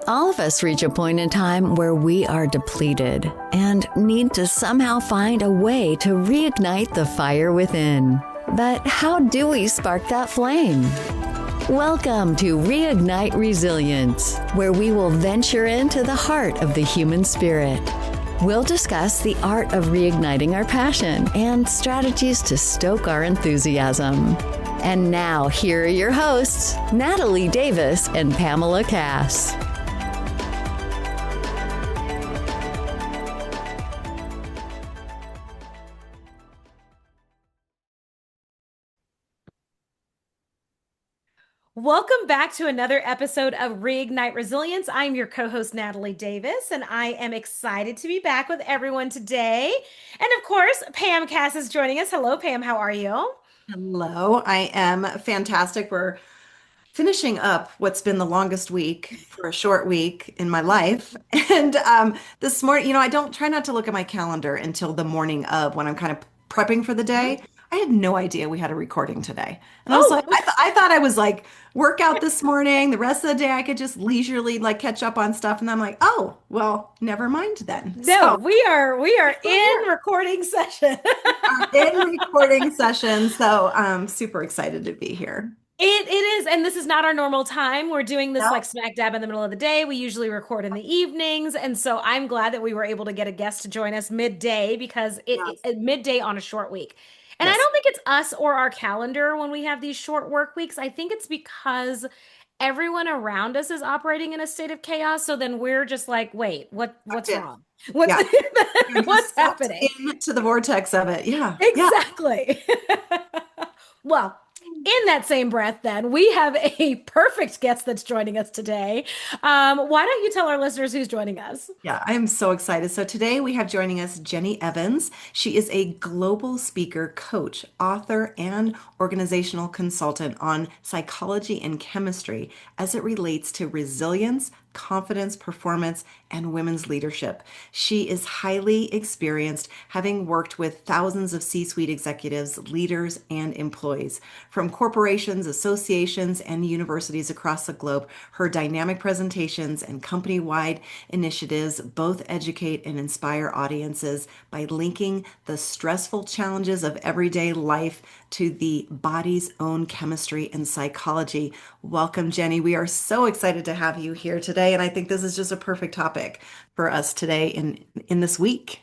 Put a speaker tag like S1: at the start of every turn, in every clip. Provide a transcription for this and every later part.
S1: All of us reach a point in time where we are depleted and need to somehow find a way to reignite the fire within. But how do we spark that flame? Welcome to Reignite Resilience, where we will venture into the heart of the human spirit. We'll discuss the art of reigniting our passion and strategies to stoke our enthusiasm. And now, here are your hosts, Natalie Davis and Pamela Cass.
S2: Welcome back to another episode of Reignite Resilience. I'm your co-host, Natalie Davis, and I am excited to be back with everyone today. And of course, Pam Cass is joining us. Hello, Pam. How are you?
S3: Hello, I am fantastic. We're finishing up what's been the longest week for a short week in my life. And this morning, I don't try not to look at my calendar until the morning of when I'm kind of prepping for the day. I had no idea we had a recording today. And I was like, I thought I was like workout this morning. The rest of the day I could just leisurely like catch up on stuff. And I'm like, oh, well, never mind then.
S2: No, we are in recording session.
S3: In recording session. So I'm super excited to be here.
S2: It is, and this is not our normal time. We're doing this like smack dab in the middle of the day. We usually record in the evenings, and so I'm glad that we were able to get a guest to join us midday because midday on a short week. And I don't think it's us or our calendar when we have these short work weeks. I think it's because everyone around us is operating in a state of chaos. So then we're just like, wait, what's wrong? What's happening?
S3: Into the vortex of it. Yeah.
S2: Exactly. Well, in that same breath, then, we have a perfect guest that's joining us today. Why don't you tell our listeners who's joining us?
S3: Yeah, I'm so excited. So today we have joining us Jenny Evans. She is a global speaker, coach, author, and organizational consultant on psychology and chemistry as it relates to resilience, confidence, performance, and women's leadership. She is highly experienced, having worked with thousands of C-suite executives, leaders, and employees from corporations, associations, and universities across the globe. Her dynamic presentations and company-wide initiatives both educate and inspire audiences by linking the stressful challenges of everyday life to the body's own chemistry and psychology. Welcome, Jenny. We are so excited to have you here today, and I think this is just a perfect topic for us today in this week.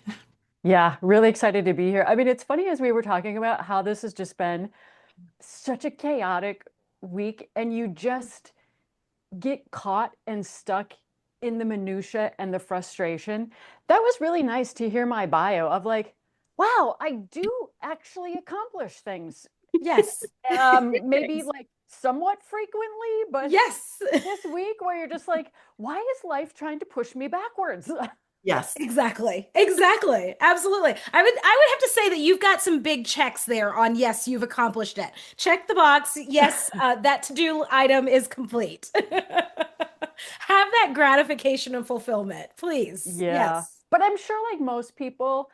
S4: Yeah, really excited to be here. I mean, it's funny as we were talking about how this has just been such a chaotic week, and you just get caught and stuck in the minutia and the frustration. That was really nice to hear my bio of like, wow, I do actually accomplish things.
S2: Yes.
S4: Maybe like somewhat frequently, but
S2: yes,
S4: this week where you're just like, why is life trying to push me backwards?
S3: Yes.
S2: Exactly. Absolutely. I would have to say that you've got some big checks there on yes, you've accomplished it. Check the box. Yes, that to-do item is complete. Have that gratification and fulfillment, please.
S4: Yeah.
S2: Yes.
S4: But I'm sure like most people,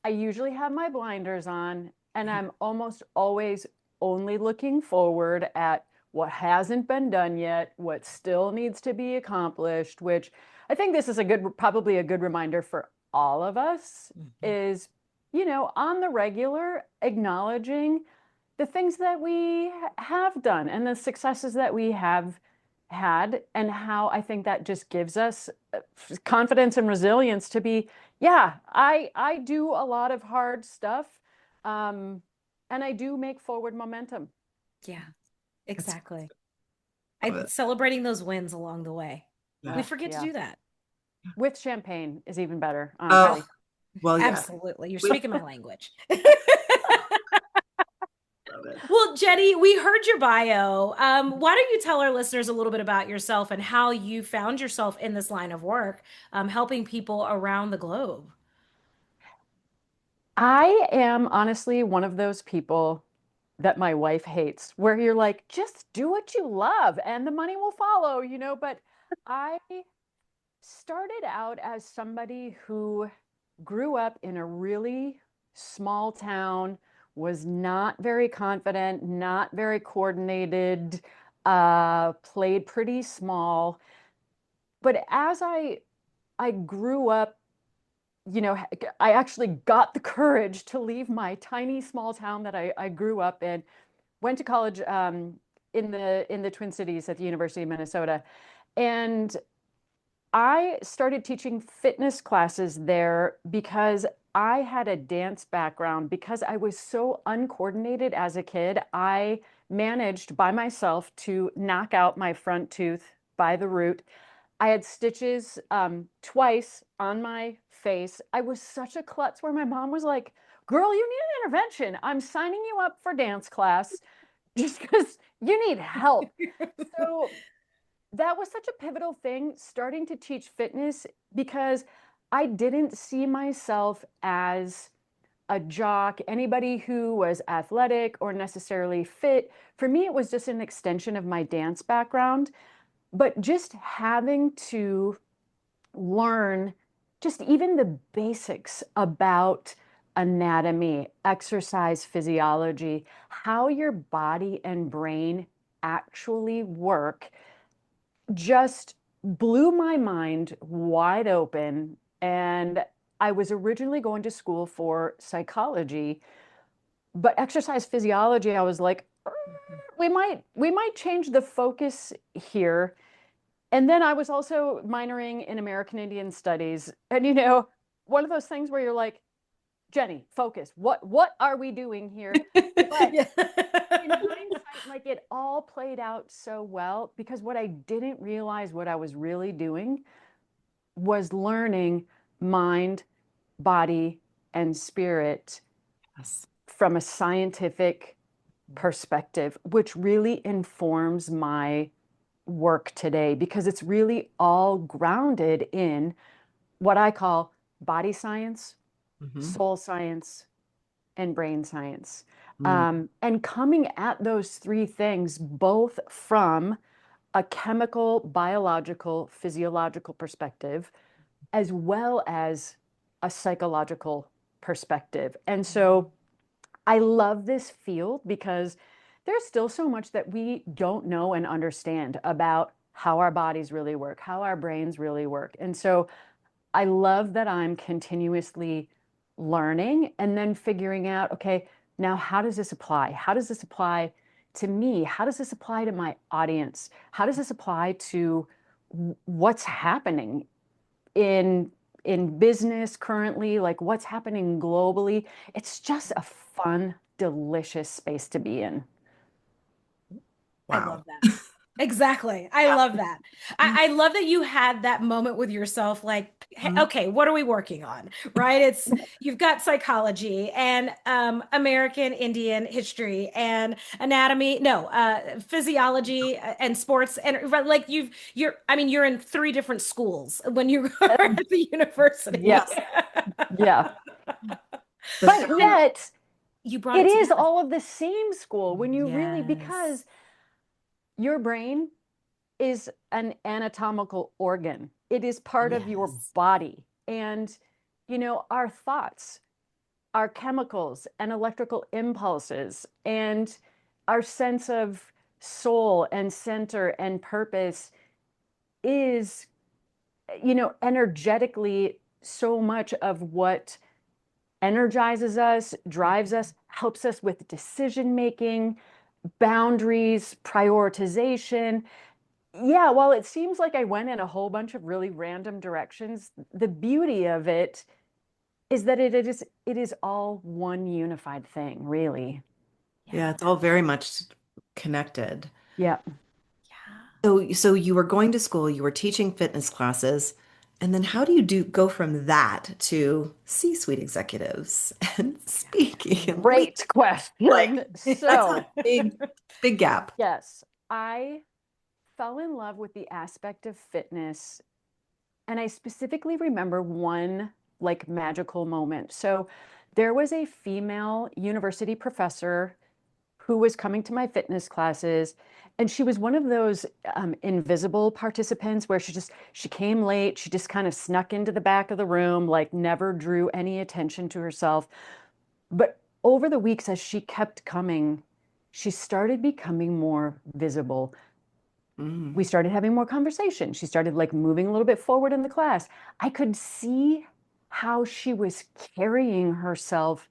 S4: I usually have my blinders on and I'm almost always only looking forward at what hasn't been done yet, what still needs to be accomplished, which I think this is probably a good reminder for all of us is, on the regular, acknowledging the things that we have done and the successes that we have had, and how I think that just gives us confidence and resilience to be, I do a lot of hard stuff, and I do make forward momentum.
S2: Yeah, exactly. I'm celebrating those wins along the way. Yeah. We forget to do that.
S4: With champagne is even better, honestly.
S3: Well, yeah.
S2: Absolutely. You're speaking my language. Well, Jenny, we heard your bio. Why don't you tell our listeners a little bit about yourself and how you found yourself in this line of work, helping people around the globe?
S4: I am honestly one of those people that my wife hates, where you're like, just do what you love and the money will follow, but I started out as somebody who grew up in a really small town, was not very confident, not very coordinated, played pretty small. but as I grew up, I actually got the courage to leave my tiny small town that I grew up in, went to college in the Twin Cities at the University of Minnesota, and I started teaching fitness classes there because I had a dance background. Because I was so uncoordinated as a kid, I managed by myself to knock out my front tooth by the root. I had stitches twice on my face. I was such a klutz where my mom was like, "Girl, you need an intervention. I'm signing you up for dance class just because you need help." So that was such a pivotal thing, starting to teach fitness, because I didn't see myself as a jock, anybody who was athletic or necessarily fit. For me, it was just an extension of my dance background. But just having to learn just even the basics about anatomy, exercise physiology, how your body and brain actually work, just blew my mind wide open. And I was originally going to school for psychology, but exercise physiology, I was like, we might change the focus here. And then I was also minoring in American Indian Studies. And one of those things where you're like, Jenny, focus. What are we doing here? But
S2: Yeah.
S4: in hindsight, like, it all played out so well, because what I didn't realize what I was really doing was learning mind, body, and spirit
S3: Yes.
S4: from a scientific perspective, which really informs my work today, because it's really all grounded in what I call body science,
S3: Mm-hmm.
S4: soul science, and brain science.
S3: Mm.
S4: And coming at those three things both from a chemical, biological, physiological perspective, as well as a psychological perspective. And so I love this field because there's still so much that we don't know and understand about how our bodies really work, how our brains really work. And so I love that I'm continuously learning and then figuring out, okay, now how does this apply? How does this apply to me? How does this apply to my audience? How does this apply to what's happening in business currently, like what's happening globally? It's just a fun, delicious space to be in.
S2: I
S3: Wow.
S2: love that. Exactly. I
S3: Yeah.
S2: love that. I love that you had that moment with yourself, like, hey,
S3: Mhm.
S2: okay, what are we working on? Right? You've got psychology and American Indian history and anatomy, no, physiology and sports. And like I mean, you're in three different schools when you are at the university.
S4: Yes. Yeah.
S3: The
S4: But
S2: And
S3: found,
S4: yet,
S2: you brought
S4: it
S2: it
S4: is
S2: together.
S4: all of the same school when you really,
S2: Yes.
S4: because your brain is an anatomical organ. It is part of your
S2: Yes.
S4: body. And, our thoughts, our chemicals and electrical impulses, and our sense of soul and center and purpose is, energetically so much of what energizes us, drives us, helps us with decision making, boundaries, prioritization. Yeah, while it seems like I went in a whole bunch of really random directions, the beauty of it is that it is all one unified thing, really.
S3: yeah, it's all very much connected.
S4: Yeah.
S2: Yeah.
S3: So you were going to school, you were teaching fitness classes, and then how do you go from that to C-suite executives and speaking and leading?
S4: Great
S3: Like,
S4: question.
S3: that's a
S4: So,
S3: big gap.
S4: yes, I fell in love with the aspect of fitness, and I specifically remember one like magical moment. So, there was a female university professor who was coming to my fitness classes, and she was one of those invisible participants where she came late, she just kind of snuck into the back of the room, like never drew any attention to herself. But over the weeks, as she kept coming, she started becoming more visible. We started having more conversation. She started like moving a little bit forward in the class. I could see how she was carrying herself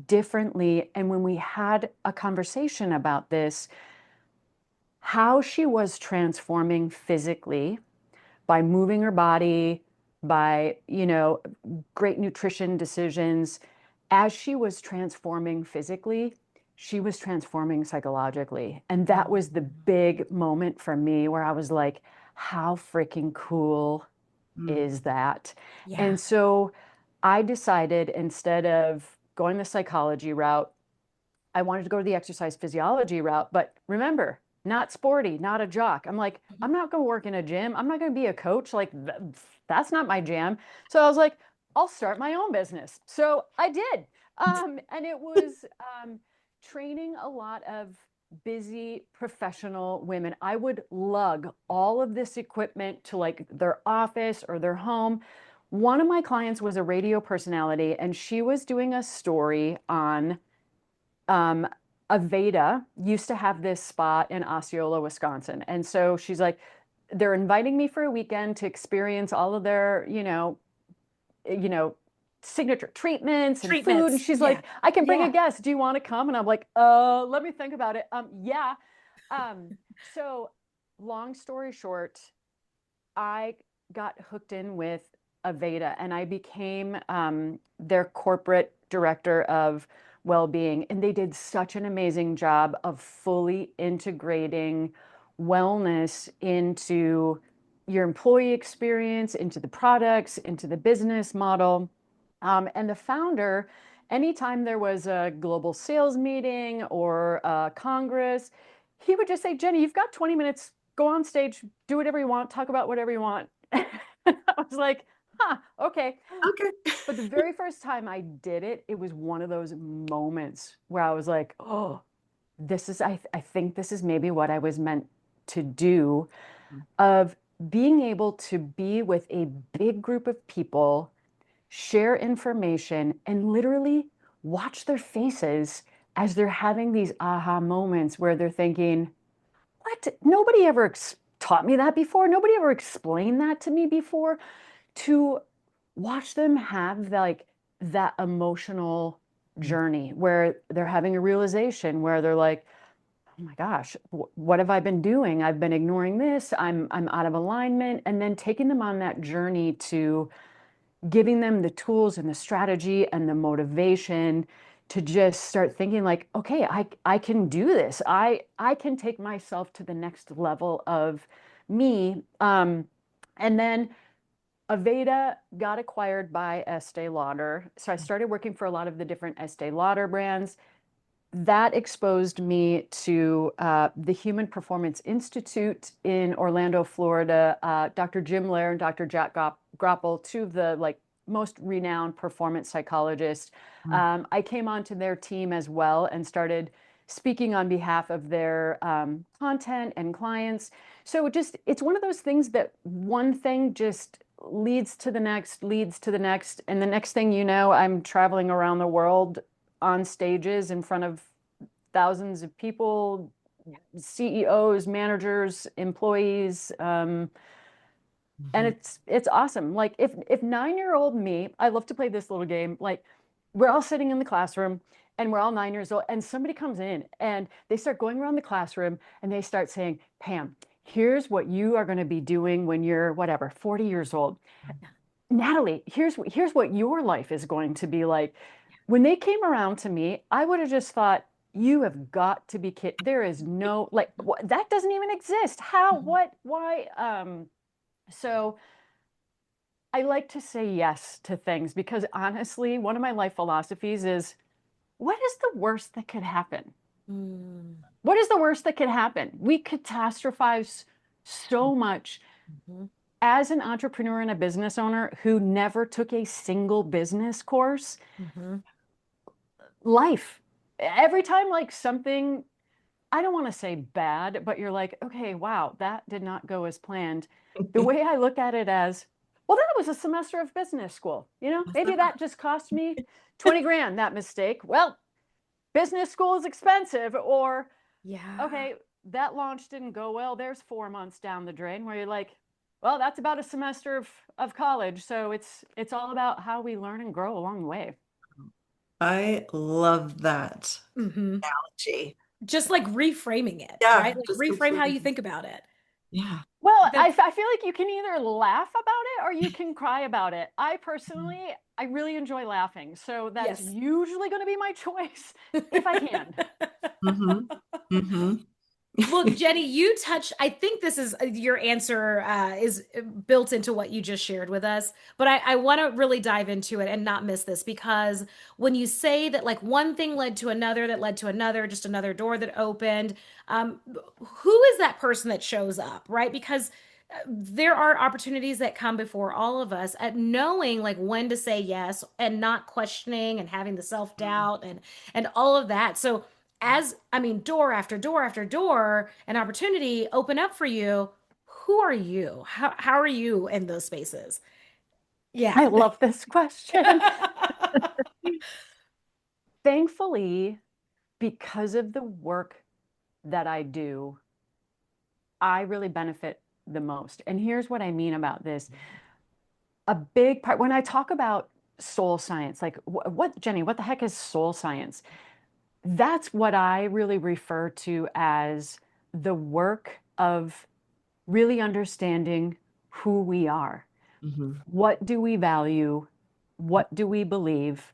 S4: differently. And when we had a conversation about this, how she was transforming physically by moving her body, by, great nutrition decisions, as she was transforming physically, she was transforming psychologically. And that was the big moment for me where I was like, how freaking cool is that?
S2: Yeah.
S4: And so I decided, instead of going the psychology route, I wanted to go to the exercise physiology route. But remember, not sporty, not a jock. I'm like, I'm not going to work in a gym. I'm not going to be a coach. Like, that's not my jam. So I was like, I'll start my own business. So I did. And it was training a lot of busy professional women. I would lug all of this equipment to like their office or their home. One of my clients was a radio personality, and she was doing a story on Aveda used to have this spot in Osceola, Wisconsin. And so she's like, they're inviting me for a weekend to experience all of their, signature treatments and food. And she's like, I can bring a guest. Do you want to come? And I'm like, let me think about it. Yeah. So long story short, I got hooked in with Aveda, and I became their corporate director of well-being. And they did such an amazing job of fully integrating wellness into your employee experience, into the products, into the business model. And the founder, anytime there was a global sales meeting or a Congress, he would just say, Jenny, you've got 20 minutes, go on stage, do whatever you want, talk about whatever you want. I was like, okay. But the very first time I did it, it was one of those moments where I was like, oh, I think this is maybe what I was meant to do, of being able to be with a big group of people, share information, and literally watch their faces as they're having these aha moments where they're thinking, what? Nobody ever taught me that before. Nobody ever explained that to me before. To watch them have like that emotional journey where they're having a realization, where they're like, oh my gosh, what have I been doing? I've been ignoring this. I'm out of alignment. And then taking them on that journey to giving them the tools and the strategy and the motivation to just start thinking like, okay, I can do this. I can take myself to the next level of me. And then Aveda got acquired by Estee Lauder. So I started working for a lot of the different Estee Lauder brands. That exposed me to the Human Performance Institute in Orlando, Florida. Dr. Jim Lair and Dr. Jack Groppel, two of the like most renowned performance psychologists. I came onto their team as well and started speaking on behalf of their content and clients. So it's one of those things that one thing just leads to the next, and the next thing you know, I'm traveling around the world on stages in front of thousands of people, CEOs, managers, employees, and it's awesome. Like if 9-year-old me, I love to play this little game. Like we're all sitting in the classroom and we're all 9 years old, and somebody comes in and they start going around the classroom and they start saying, Pam, here's what you are going to be doing when you're whatever, 40 years old. Natalie, here's what your life is going to be like. When they came around to me, I would have just thought, you have got to be kidding. There is no, like, that doesn't even exist. How, what, why? So I like to say yes to things because honestly, one of my life philosophies is, what is the worst that could happen? What is the worst that could happen? We catastrophize so much. As an entrepreneur and a business owner who never took a single business course, life, every time like something, I don't want to say bad, but you're like, okay, wow, that did not go as planned. The way I look at it as, well, that was a semester of business school. Maybe that just cost me 20 grand, that mistake. Well, business school is expensive. Or, okay, that launch didn't go well. There's 4 months down the drain where you're like, well, that's about a semester of college. So it's all about how we learn and grow along the way.
S3: I love that
S2: Mm-hmm.
S3: analogy.
S2: Just like reframing it,
S3: Yeah,
S2: right? Like
S3: just
S2: reframe how you
S3: completely.
S2: think about it.
S3: Yeah.
S4: Well,
S2: That's
S4: I feel like you can either laugh about it or you can cry about it. I personally, I really enjoy laughing. So that's
S2: yes.
S4: usually going to be my choice if I can.
S3: Mm-hmm. Mm-hmm.
S2: Well, Jenny, you touch, I think this is your answer is built into what you just shared with us, but I want to really dive into it and not miss this because when you say that like one thing led to another, that led to another, just another door that opened, who is that person that shows up, right? Because there are opportunities that come before all of us at knowing like when to say yes and not questioning and having the self-doubt and all of that. So as I mean, door after door after door, an opportunity open up for you. Who are you? How are you in those spaces? Yeah.
S4: I love this question. Thankfully, because of the work that I do, I really benefit the most. And here's what I mean about this. A big part, when I talk about soul science, like what, Jenny, what the heck is soul science? That's what I really refer to as the work of really understanding who we are.
S3: Mm-hmm.
S4: What do we value? What do we believe?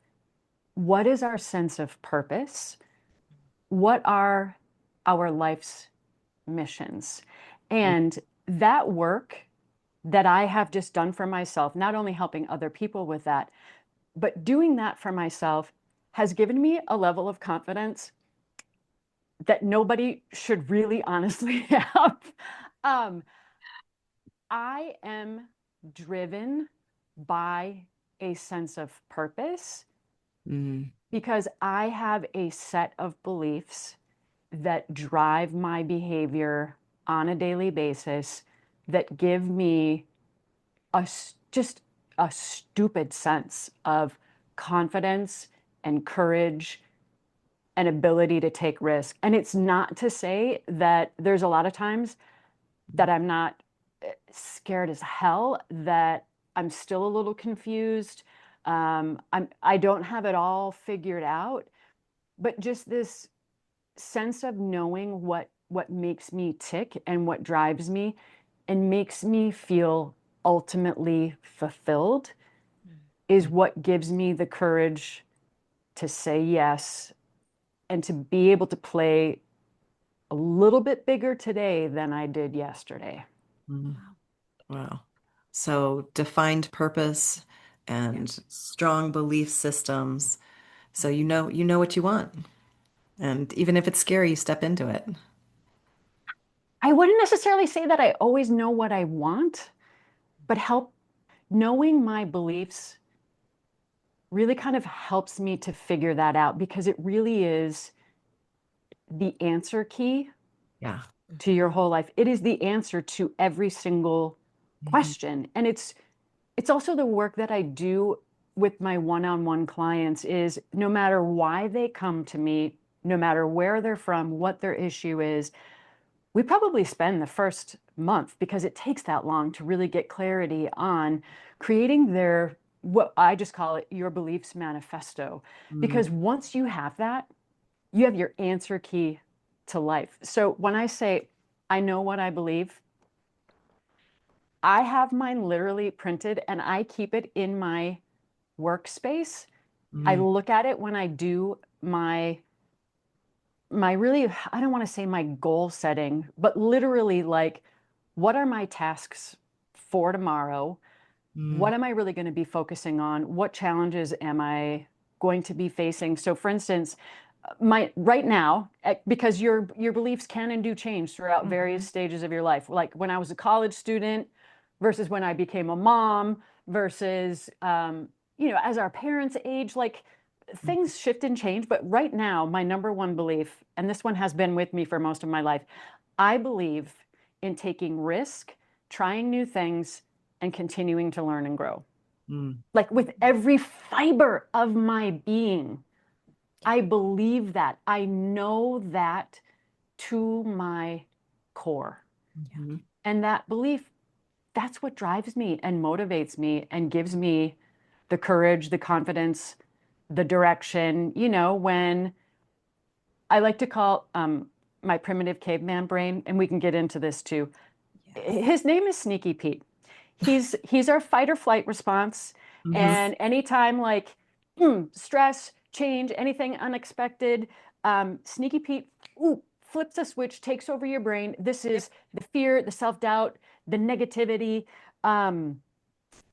S4: What is our sense of purpose? What are our life's missions? And that work that I have just done for myself, not only helping other people with that, but doing that for myself has given me a level of confidence that nobody should really honestly have. Um, I am driven by a sense of purpose
S3: Mm-hmm.
S4: because I have a set of beliefs that drive my behavior on a daily basis that give me just a stupid sense of confidence and courage and ability to take risk. And it's not to say that there's a lot of times that I'm not scared as hell, that I'm still a little confused. I don't have it all figured out, but just this sense of knowing what makes me tick and what drives me and makes me feel ultimately fulfilled is what gives me the courage to say yes and to be able to play a little bit bigger today than I did yesterday.
S3: Mm-hmm. Wow. So defined purpose
S4: Yeah.
S3: and strong belief systems. So you know what you want. And even if it's scary, you step into it.
S4: I wouldn't necessarily say that I always know what I want, but knowing my beliefs really kind of helps me to figure that out because it really is the answer key
S3: Yeah.
S4: to your whole life. It is the answer to every single
S3: Mm-hmm.
S4: question. And it's also the work that I do with my one-on-one clients is no matter why they come to me, no matter where they're from, what their issue is, we probably spend the first month because it takes that long to really get clarity on creating what I just call it, your beliefs manifesto.
S3: Mm-hmm.
S4: Because once you have that, you have your answer key to life. So when I say, I know what I believe, I have mine literally printed and I keep it in my workspace. I
S3: Mm-hmm.
S4: look at it when I do my really, I don't want to say my goal setting, but literally like, what are my tasks for tomorrow? What am I really going to be focusing on? What challenges am I going to be facing? So for instance, my right now, because your beliefs can and do change throughout various stages of your life. Like when I was a college student versus when I became a mom versus as our parents age, like things shift and change. But right now, my number one belief, and this one has been with me for most of my life, I believe in taking risk, trying new things, and continuing to learn and grow.
S3: Mm-hmm.
S4: Like with every fiber of my being, I believe that. I know that to my core.
S3: Mm-hmm.
S4: And that belief, that's what drives me and motivates me and gives me the courage, the confidence, the direction, when I like to call my primitive caveman brain, and we can get into this too.
S3: Yes.
S4: His name is Sneaky Pete. He's our fight or flight response.
S3: Mm-hmm.
S4: And anytime like stress, change, anything unexpected, Sneaky Pete flips a switch, takes over your brain. This is the fear, the self-doubt, the negativity.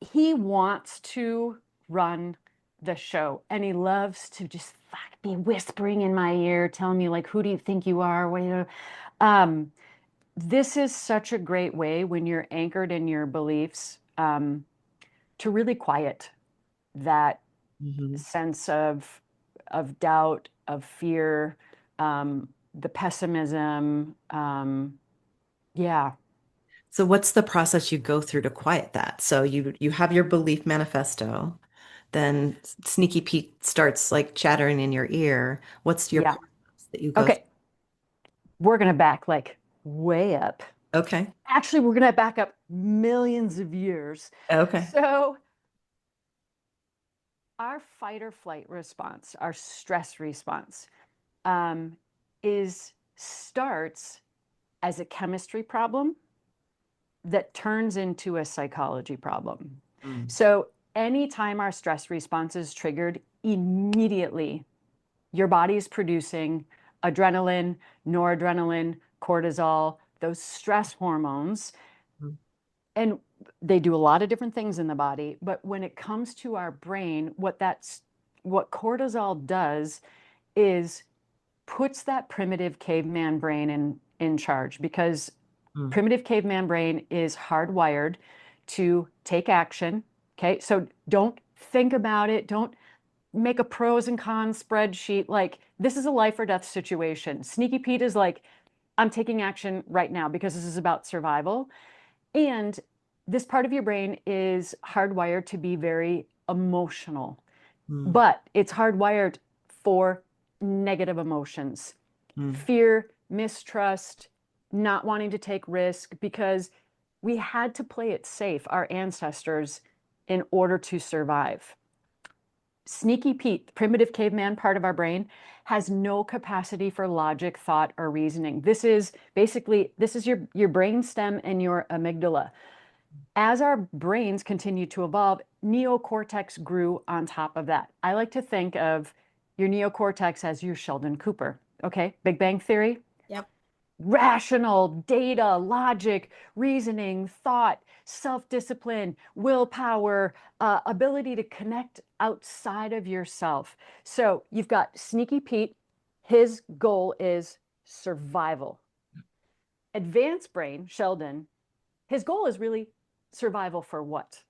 S4: He wants to run the show, and he loves to just be whispering in my ear, telling me like, who do you think you are? This is such a great way when you're anchored in your beliefs, to really quiet that
S3: Mm-hmm.
S4: sense of doubt, of fear, the pessimism. Yeah.
S3: So what's the process you go through to quiet that? So you have your belief manifesto, then Sneaky Pete starts like chattering in your ear. What's your
S4: Yeah.
S3: process that you go through?
S4: Okay. We're going to back like way up.
S3: Okay.
S4: Actually, we're going to back up millions of years.
S3: Okay.
S4: So our fight or flight response, our stress response, starts as a chemistry problem that turns into a psychology problem.
S3: Mm.
S4: So anytime our stress response is triggered, immediately your body is producing adrenaline, noradrenaline, cortisol, those stress hormones.
S3: Mm.
S4: And they do a lot of different things in the body. But when it comes to our brain, what cortisol does is puts that primitive caveman brain in charge, because
S3: Mm.
S4: primitive caveman brain is hardwired to take action. Okay. So don't think about it. Don't make a pros and cons spreadsheet. Like, this is a life or death situation. Sneaky Pete is like, I'm taking action right now because this is about survival. And this part of your brain is hardwired to be very emotional,
S3: Mm.
S4: but it's hardwired for negative emotions,
S3: Mm.
S4: fear, mistrust, not wanting to take risk, because we had to play it safe, our ancestors, in order to survive. Sneaky Pete, the primitive caveman part of our brain, has no capacity for logic, thought, or reasoning. This is your brain stem and your amygdala. As our brains continue to evolve, neocortex grew on top of that. I like to think of your neocortex as your Sheldon Cooper. Okay, Big Bang Theory?
S2: Yep.
S4: Rational, data, logic, reasoning, thought, self-discipline, willpower, ability to connect outside of yourself. So you've got Sneaky Pete. His goal is survival. Advanced brain, Sheldon, his goal is really survival for what?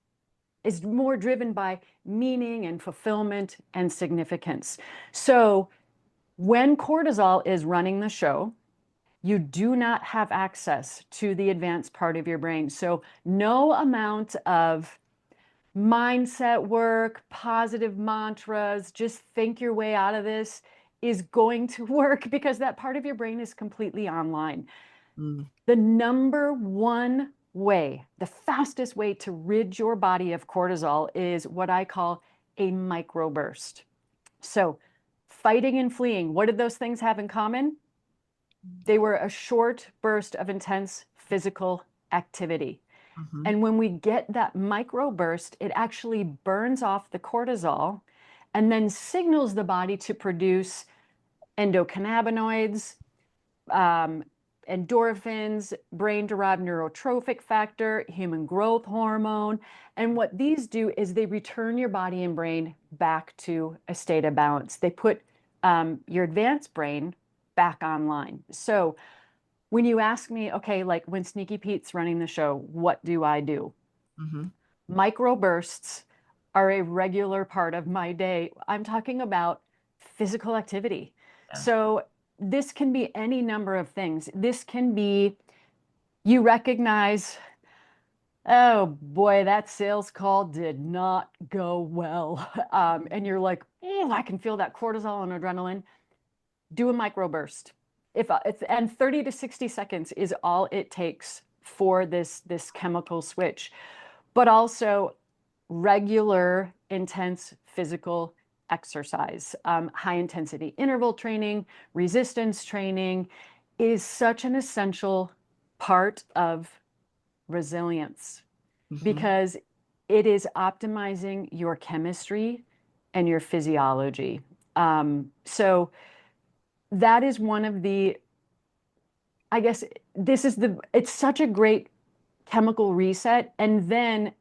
S4: Is more driven by meaning and fulfillment and significance. So when cortisol is running the show, you do not have access to the advanced part of your brain. So no amount of mindset work, positive mantras, just think your way out of this is going to work, because that part of your brain is completely online.
S3: Mm.
S4: The number one way, the fastest way to rid your body of cortisol is what I call a microburst. So fighting and fleeing, what did those things have in common? They were a short burst of intense physical activity.
S3: Mm-hmm.
S4: And when we get that microburst, it actually burns off the cortisol and then signals the body to produce endocannabinoids, endorphins, brain-derived neurotrophic factor, human growth hormone. And what these do is they return your body and brain back to a state of balance. They put your advanced brain back online. So when you ask me, okay, like when Sneaky Pete's running the show, what do I do?
S3: Mm-hmm.
S4: Microbursts are a regular part of my day. I'm talking about physical activity.
S3: Yeah.
S4: So this can be any number of things. This can be, you recognize, oh boy, that sales call did not go well. And you're like, oh, I can feel that cortisol and adrenaline. Do a microburst. And 30 to 60 seconds is all it takes for this chemical switch. But also regular intense physical exercise, high intensity interval training, resistance training is such an essential part of resilience because it is optimizing your chemistry and your physiology. So that is one of the, I guess it's such a great chemical reset. And then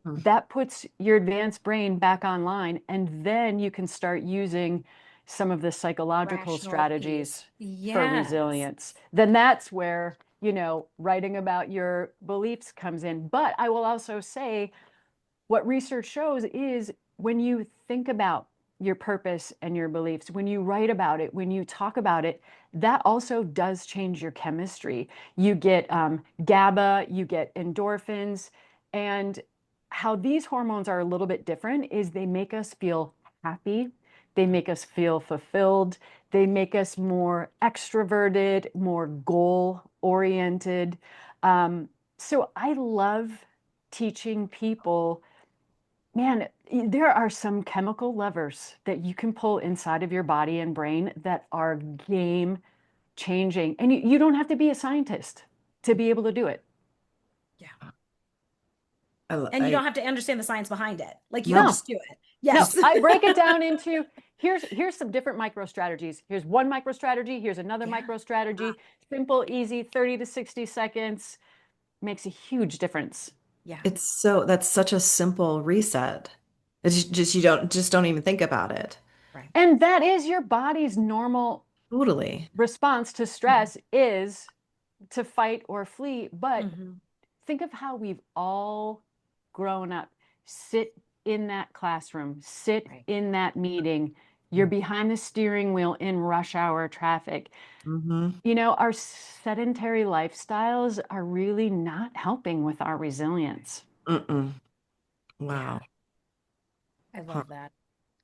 S4: that puts your advanced brain back online. And then you can start using some of the psychological strategies for resilience. Then that's where, writing about your beliefs comes in. But I will also say what research shows is when you think about your purpose and your beliefs, when you write about it, when you talk about it, that also does change your chemistry. You get GABA, you get endorphins, and how these hormones are a little bit different is they make us feel happy, they make us feel fulfilled, they make us more extroverted, more goal-oriented. So I love teaching people, man, there are some chemical levers that you can pull inside of your body and brain that are game changing. And you don't have to be a scientist to be able to do it.
S2: Yeah. And you don't have to understand the science behind it. Like you just do it.
S4: Yes. No, I break it down into here's some different micro strategies. Here's one micro strategy. Here's another micro strategy. Simple, easy, 30 to 60 seconds. Makes a huge difference.
S2: Yeah.
S3: That's such a simple reset. It's just, you don't even think about it.
S2: Right.
S4: And that is your body's normal response to stress is to fight or flee. But think of how we've all grown up. Sit in that classroom, sit in that meeting. You're behind the steering wheel in rush hour traffic. Our sedentary lifestyles are really not helping with our resilience.
S3: Wow.
S2: I love that.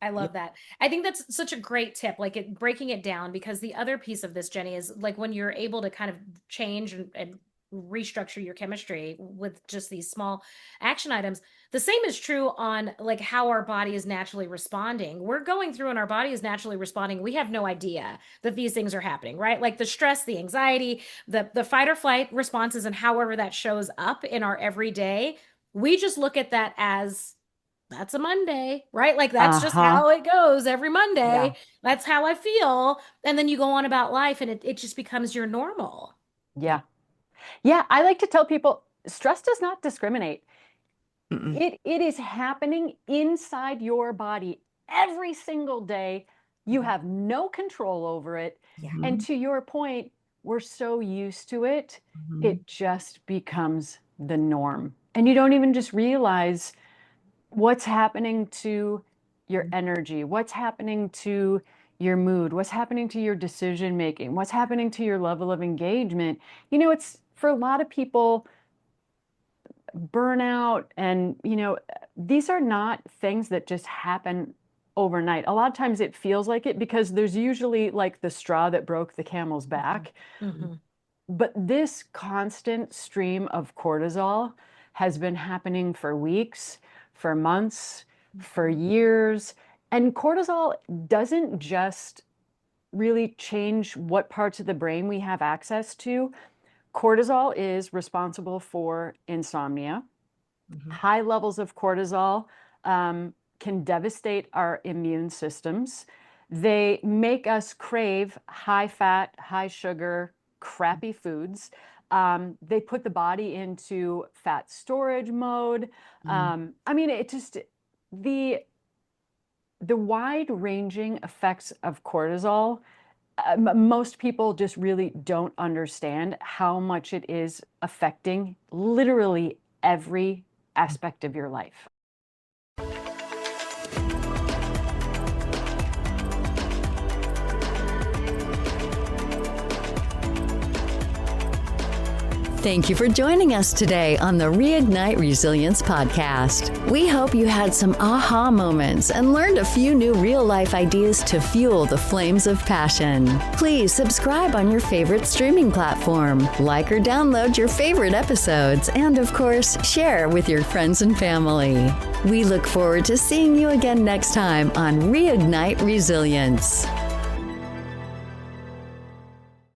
S2: I love that. I think that's such a great tip, like breaking it down, because the other piece of this, Jenny, is like when you're able to kind of change and restructure your chemistry with just these small action items. The same is true on like how our body is naturally responding. We're going through and our body is naturally responding. We have no idea that these things are happening, right? Like the stress, the anxiety, the fight or flight responses, and however that shows up in our everyday, we just look at that as that's a Monday, right? Like that's just how it goes every Monday. Yeah. That's how I feel. And then you go on about life and it just becomes your normal.
S4: Yeah. Yeah. I like to tell people stress does not discriminate. It is happening inside your body every single day. You have no control over it. Yeah. And to your point, we're so used to it. It just becomes the norm. And you don't even just realize what's happening to your energy, what's happening to your mood, what's happening to your decision making, what's happening to your level of engagement. It's for a lot of people, burnout and, these are not things that just happen overnight. A lot of times it feels like it because there's usually like the straw that broke the camel's back. But this constant stream of cortisol has been happening for weeks, for months, for years. And cortisol doesn't just really change what parts of the brain we have access to. Cortisol is responsible for insomnia. High levels of cortisol can devastate our immune systems. They make us crave high fat, high sugar, crappy foods. They put the body into fat storage mode. It just, the wide-ranging effects of cortisol, most people just really don't understand how much it is affecting literally every aspect of your life.
S1: Thank you for joining us today on the Reignite Resilience podcast. We hope you had some aha moments and learned a few new real-life ideas to fuel the flames of passion. Please subscribe on your favorite streaming platform, like or download your favorite episodes, and of course, share with your friends and family. We look forward to seeing you again next time on Reignite Resilience.